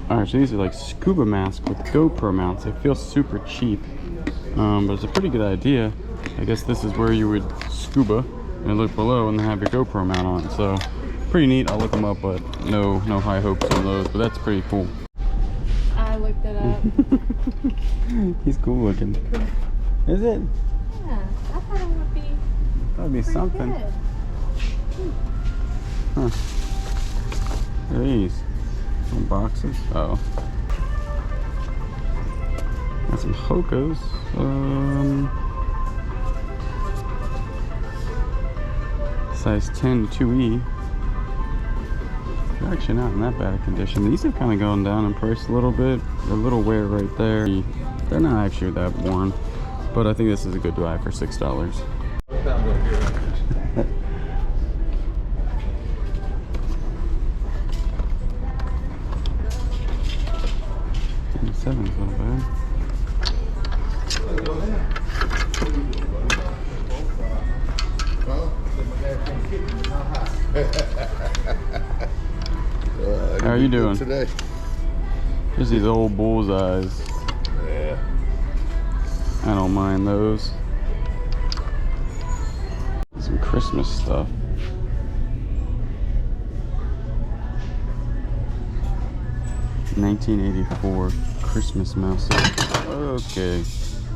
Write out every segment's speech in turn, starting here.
Alright, so these are like scuba masks with GoPro mounts. They feel super cheap, but it's a pretty good idea. I guess this is where you would scuba and look below and have your GoPro mount on it. So pretty neat. I'll look them up, but no high hopes on those. But that's pretty cool. I looked it up. He's cool looking. Is it? Yeah, I thought it would be. That would be something. Good. Huh. What are these? Some boxes? Oh. Got some Hokos. Size 10 to 2E. They're actually not in that bad a condition. These have kind of gone down in price a little bit. They're a little wear right there. They're not actually that worn, but I think this is a good buy for $6. Seven's not bad. How are you doing today? Just these old bullseyes. Yeah. I don't mind those. Some Christmas stuff. $1984 Christmas mouse. Okay.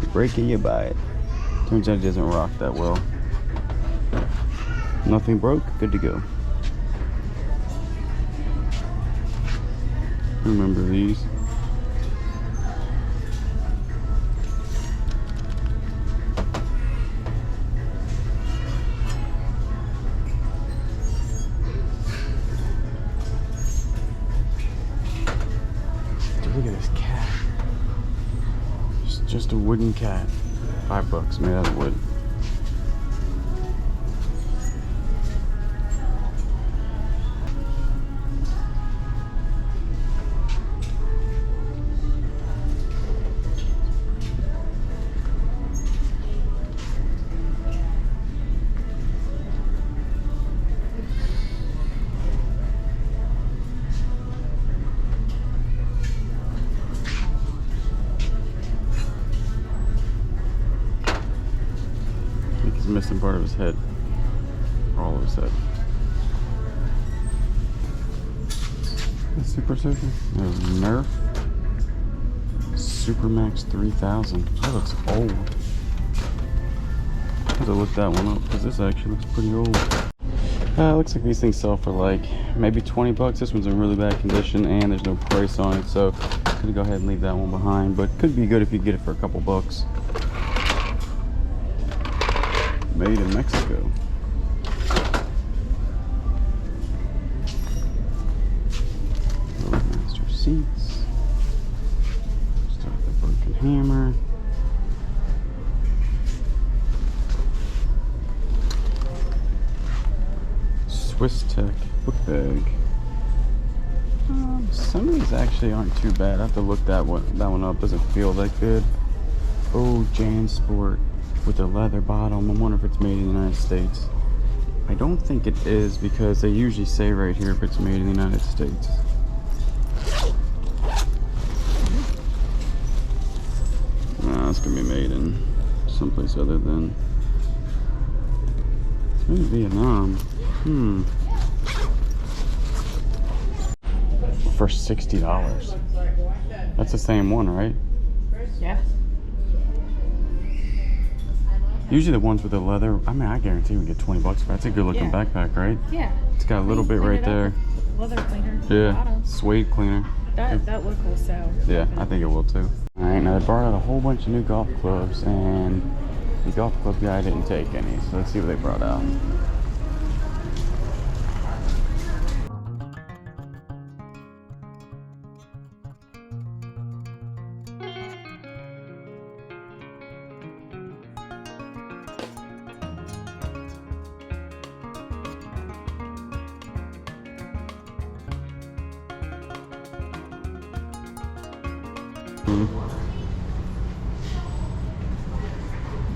You break it, you buy it. Turns out it doesn't rock that well. Nothing broke, good to go. Remember these. Look at this cat. Just a wooden cat. $5 made out of wood. Missing part of his head, all of his head. The Super Soaker. There's Nerf Supermax 3000. That looks old. I have to look that one up because this actually looks pretty old. Looks like these things sell for like maybe $20. This one's in really bad condition and there's no price on it, so I'm gonna go ahead and leave that one behind. But could be good if you get it for a couple bucks. Made in Mexico. Master seats. Start with the broken hammer. Swiss Tech book bag. Some of these actually aren't too bad. I have to look that one up. Doesn't feel that good. Oh, JanSport with a leather bottom. I wonder if it's made in the United States. I don't think it is because they usually say right here if it's made in the United States. Nah, it's gonna be made in someplace other than maybe Vietnam. For $60. That's the same one, right? Yeah. Usually the ones with the leather, I mean, I guarantee we get $20 for it. That's a good looking backpack, right? Yeah. It's got a little bit right there. Leather cleaner. Yeah, Bottom. suede cleaner. That look will sell. Yeah, I think it will too. Alright, now they brought out a whole bunch of new golf clubs and the golf club guy didn't take any, so let's see what they brought out.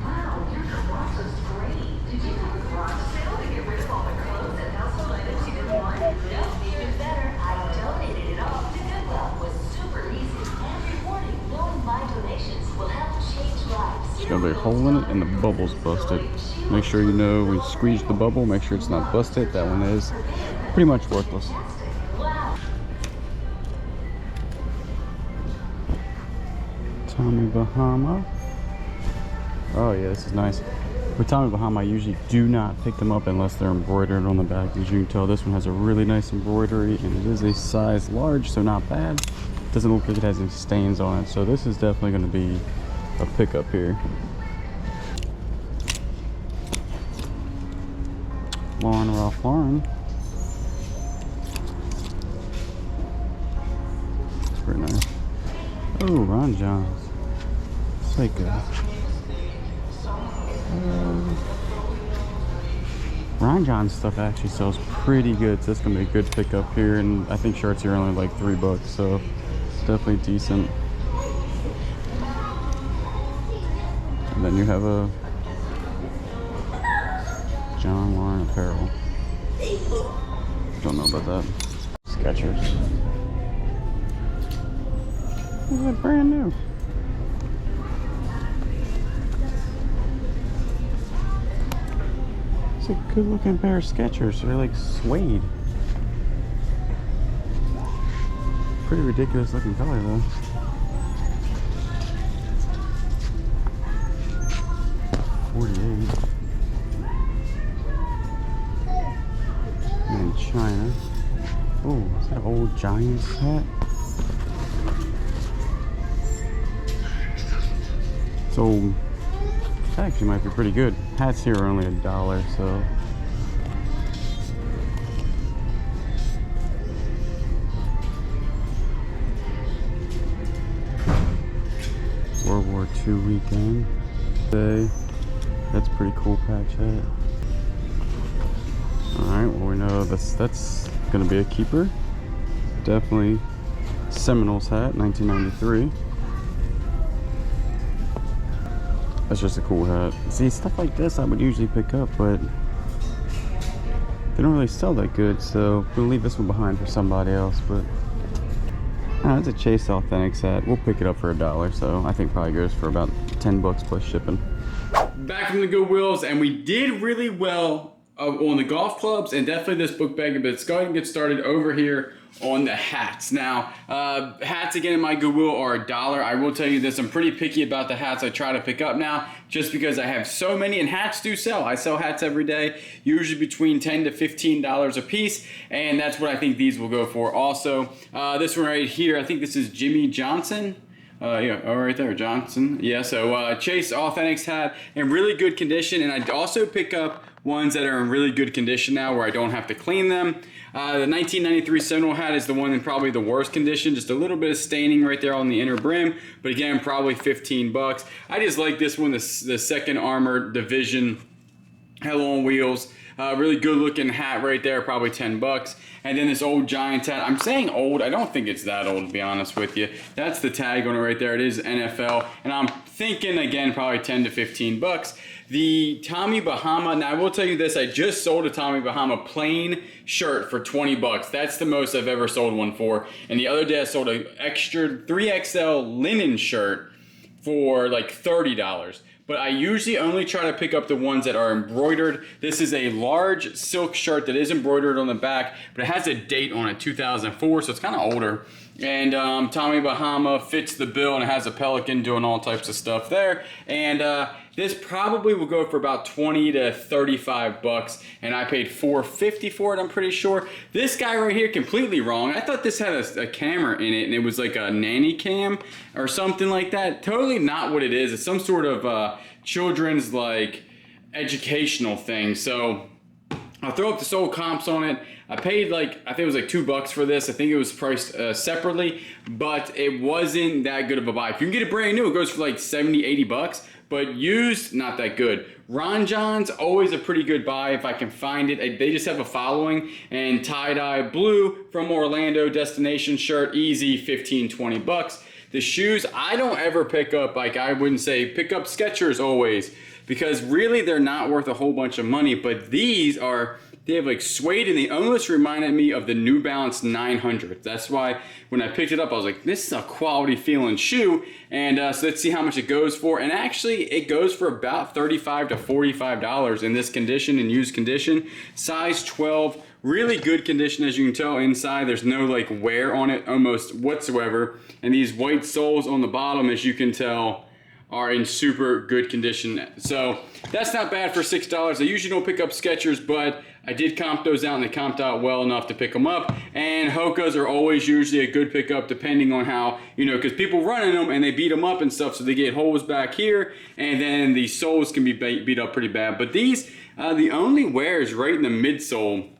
Wow, your garage looks great. Did you have a garage sale to get rid of all the clothes and household items you didn't want? Nope, even better. I donated it all to Goodwill with a big hole in it and the bubble's busted. Make sure you know we squeeze the bubble, make sure it's not busted. That one is pretty much worthless. Tommy Bahama. Oh yeah, this is nice. With Tommy Bahama, I usually do not pick them up unless they're embroidered on the back. As you can tell, this one has a really nice embroidery, and it is a size large, so not bad. Doesn't look like it has any stains on it, so this is definitely going to be a pickup here. Lauren Ralph Lauren. It's pretty nice. Oh, Ron John's. Psycho. Ron John's stuff actually sells pretty good, so it's gonna be a good pickup here. And I think shirts here are only like $3, so it's definitely decent. And then you have a John Lauren apparel. Don't know about that. Skechers. Look at that, brand new. It's a good looking pair of Skechers. They're like suede. Pretty ridiculous looking color though. $48. And China. Oh, is that an old Giants hat? So that actually might be pretty good. Hats here are only $1, so. World War II weekend. That's a pretty cool patch hat. Alright, well we know that's gonna be a keeper. Definitely Seminoles hat, 1993. That's just a cool hat. See, stuff like this I would usually pick up, but they don't really sell that good, so we'll leave this one behind for somebody else. But it's a Chase Authentics hat. We'll pick it up for $1, so I think probably goes for about $10 plus shipping. Back from the Goodwills, and we did really well on the golf clubs and definitely this book bag, but let's go ahead and get started over here on the hats. Now, hats again in my Goodwill are $1. I will tell you this, I'm pretty picky about the hats I try to pick up now, just because I have so many, and hats do sell. I sell hats every day, usually between $10 to $15 a piece, and that's what I think these will go for. Also, this one right here, I think this is Jimmy Johnson. Yeah, oh, right there, Johnson. Yeah, so Chase Authentics hat in really good condition, and I also pick up ones that are in really good condition now where I don't have to clean them. The 1993 Seminole hat is the one in probably the worst condition, just a little bit of staining right there on the inner brim, but again, probably $15. I just like this one, the 2nd Armored Division Hell on Wheels. Really good looking hat right there, probably $10. And then this old Giants hat. I'm saying old, I don't think it's that old to be honest with you. That's the tag on it right there. It is NFL. And I'm thinking again, probably $10 to $15. The Tommy Bahama, now I will tell you this, I just sold a Tommy Bahama plain shirt for $20. That's the most I've ever sold one for. And the other day I sold an extra 3XL linen shirt for like $30. But I usually only try to pick up the ones that are embroidered. This is a large silk shirt that is embroidered on the back, but it has a date on it, 2004, so it's kind of older. And Tommy Bahama fits the bill, and it has a pelican doing all types of stuff there. And this probably will go for about $20 to $35, and I paid $4.50 for it, I'm pretty sure. This guy right here, completely wrong. I thought this had a camera in it, and it was like a nanny cam or something like that. Totally not what it is. It's some sort of children's like educational thing. So I'll throw up the sold comps on it. I paid like, I think it was like $2 for this. I think it was priced separately, but it wasn't that good of a buy. If you can get it brand new, it goes for like $70, $80, but used, not that good. Ron John's, always a pretty good buy if I can find it. They just have a following. And tie-dye blue from Orlando destination shirt, easy, $15, $20. The shoes, I don't ever pick up, like I wouldn't say pick up Skechers always. because really they're not worth a whole bunch of money, but these are, they have like suede and they almost reminded me of the New Balance 900. That's why when I picked it up, I was like, this is a quality feeling shoe. And so let's see how much it goes for. And actually it goes for about $35 to $45 in this condition, in used condition. Size 12, really good condition, as you can tell inside. There's no like wear on it almost whatsoever. And these white soles on the bottom, as you can tell, are in super good condition. So that's not bad for $6. I usually don't pick up Skechers, but I did comp those out and they comped out well enough to pick them up. And Hoka's are always usually a good pickup depending on how, you know, because people run in them and they beat them up and stuff, so they get holes back here and then the soles can be beat up pretty bad. But these, the only wear is right in the midsole.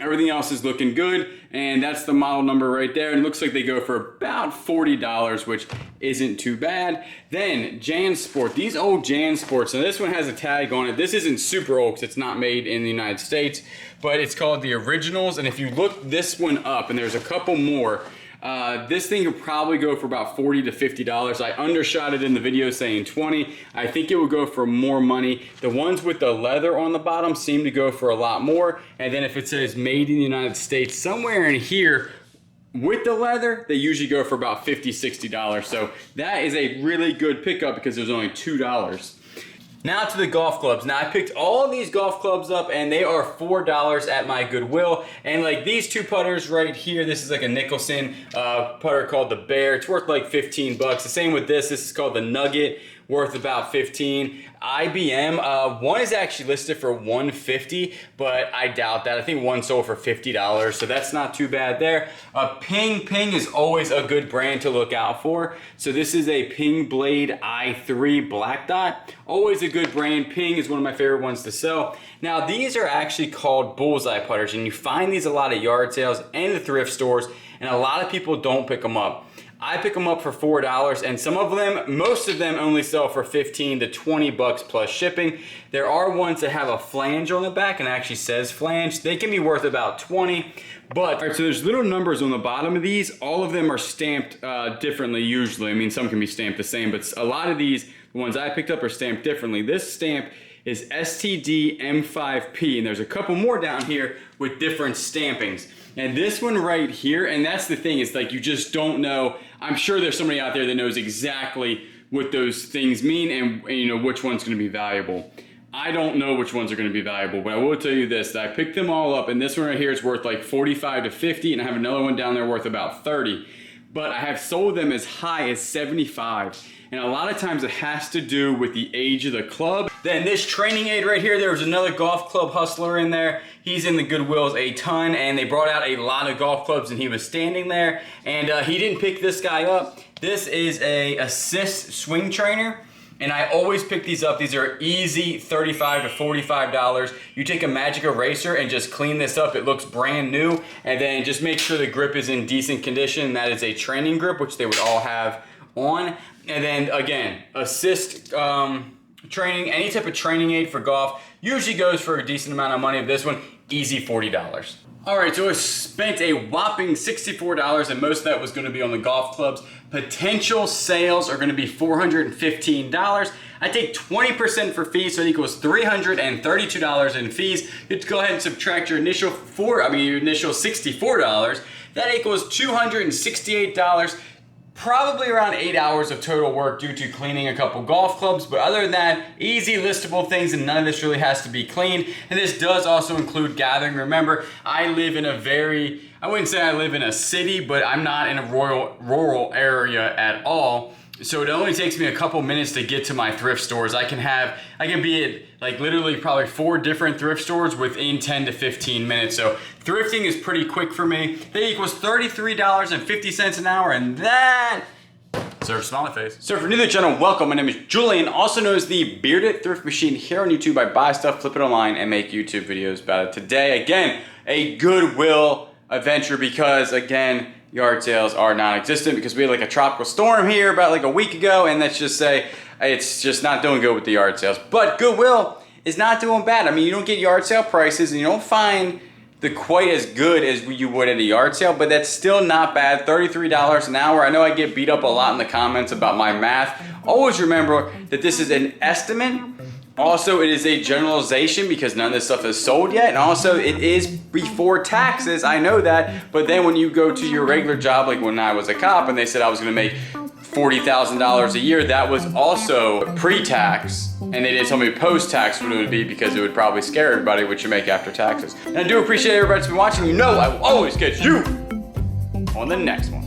Everything else is looking good, and that's the model number right there. And it looks like they go for about $40, which isn't too bad. Then JanSport, these old JanSports. Now this one has a tag on it. This isn't super old because it's not made in the United States, but it's called the Originals. And if you look this one up, and there's a couple more, this thing will probably go for about $40 to $50. I undershot it in the video saying 20. I think it would go for more money. The ones with the leather on the bottom seem to go for a lot more. And then if it says made in the United States, somewhere in here with the leather, they usually go for about $50, $60. So that is a really good pickup because there's only $2. Now to the golf clubs. Now I picked all of these golf clubs up and they are $4 at my Goodwill. And like these two putters right here, this is like a Nicholson putter called the Bear. It's worth like 15 bucks. The same with this. This is called the Nugget, worth about 15. IBM, one is actually listed for 150, but I doubt that. I think one sold for $50, so that's not too bad there. Ping is always a good brand to look out for. So this is a Ping Blade i3 Black Dot. Always a good brand. Ping is one of my favorite ones to sell. Now these are actually called bullseye putters, and you find these a lot at yard sales and the thrift stores, and a lot of people don't pick them up. I pick them up for $4, and some of them, most of them only sell for 15 to 20 bucks plus shipping. There are ones that have a flange on the back and actually says flange. They can be worth about 20, but, all right, so there's little numbers on the bottom of these. All of them are stamped differently usually. I mean, some can be stamped the same, but a lot of these, the ones I picked up, are stamped differently. This stamp is STD M5P, and there's a couple more down here with different stampings. And this one right here, and that's the thing, is like you just don't know. I'm sure there's somebody out there that knows exactly what those things mean and you know which one's going to be valuable. I don't know which ones are going to be valuable, but I will tell you this, that I picked them all up, and this one right here is worth like 45 to 50, and I have another one down there worth about 30. But I have sold them as high as 75. And a lot of times it has to do with the age of the club. Then this training aid right here, there was another golf club hustler in there. He's in the Goodwills a ton, and they brought out a lot of golf clubs, and he was standing there, and he didn't pick this guy up. This is a assist swing trainer, and I always pick these up. These are easy $35 to $45. You take a magic eraser and just clean this up. It looks brand new, and then just make sure the grip is in decent condition. That is a training grip, which they would all have on. And then again, assist training, any type of training aid for golf usually goes for a decent amount of money. This one, easy $40. All right, so I spent a whopping $64, and most of that was going to be on the golf clubs. Potential sales are going to be $415. I take 20% for fees, so it equals $332 in fees. You have to go ahead and subtract your initial $64. That equals $268. Probably around 8 hours of total work due to cleaning a couple golf clubs, but other than that, easy listable things, and none of this really has to be cleaned. And this does also include gathering. Remember, I live in a I wouldn't say I live in a city, but I'm not in a rural area at all. So it only takes me a couple minutes to get to my thrift stores. I can be at like literally probably 4 different thrift stores within 10 to 15 minutes. So thrifting is pretty quick for me. That equals $33.50 an hour, and that serves smiley face. So if you're new to the channel, welcome. My name is Julian, also known as the Bearded Thrift Machine. Here on YouTube, I buy stuff, flip it online, and make YouTube videos about it. Today, again, a Goodwill adventure because, again, yard sales are non-existent because we had like a tropical storm here about like a week ago, and let's just say it's just not doing good with the yard sales. But Goodwill is not doing bad. I mean, you don't get yard sale prices and you don't find the quite as good as you would at a yard sale, but that's still not bad. $33 an hour. I know I get beat up a lot in the comments about my math. Always remember that this is an estimate Also, it is a generalization because none of this stuff is sold yet. And also, it is before taxes. I know that. But then when you go to your regular job, like when I was a cop and they said I was going to make $40,000 a year, that was also pre-tax. And they didn't tell me post-tax what it would be because it would probably scare everybody what you make after taxes. And I do appreciate everybody that's been watching. You know I will always catch you on the next one.